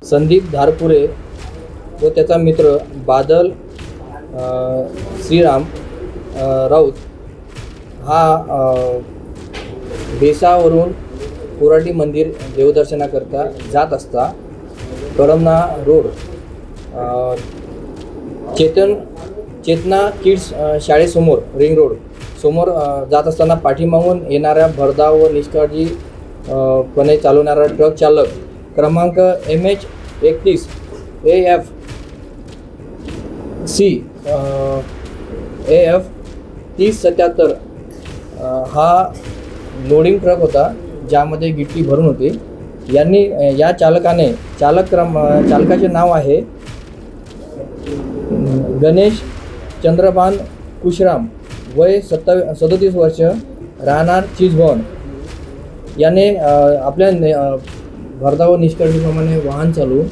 संदीप धारपुरे व त्याचा मित्र बादल श्रीराम राऊत हा बेसावरून कोराडी मंदिर देवदर्शनाकरता जात असता कळमना रोड चेतना किड्स शाळेसमोर रिंग रोड समोर जात असताना पाठीमागून येणाऱ्या भरधाव व निष्काळजीपणे चालवणारा ट्रक चालक क्रमांक MH31 AFC AF 3077 हा लोडिंग ट्रक होता, ज्यामध्ये गिट्टी भरून होती। यांनी या चालकाचे नाव आहे गणेश चंद्रभान कुशराम, वय 37 वर्ष, राहणार चिचभवन। याने आपल्या भरधाव निष्काळजीप्रमाणे वाहन चालवून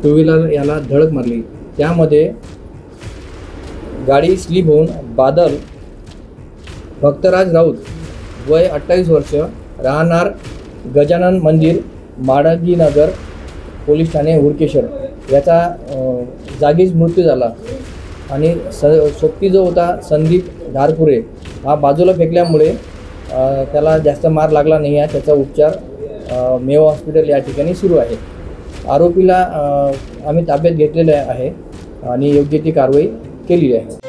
टू व्हीलर याला धडक मारली। त्यामध्ये गाडी स्लिप होऊन बादल भक्तराज राऊत, वय 28 वर्ष, राहणार गजानन मंदिर, माडगीनगर, पोलीस ठाणे, हुडकेश्वर याचा जागीच मृत्यू झाला। आणि सोबती जो होता संदीप धारपुरे हा बाजूला फेकल्यामुळे त्याला जास्त मार लागला नाही आहे। त्याचा उपचार मेवा हॉस्पिटल या ठिकाणी सुरू आहे। आरोपीला आम्ही ताब्यात घेतलेले आहे आणि योग्य ती कारवाई केली आहे।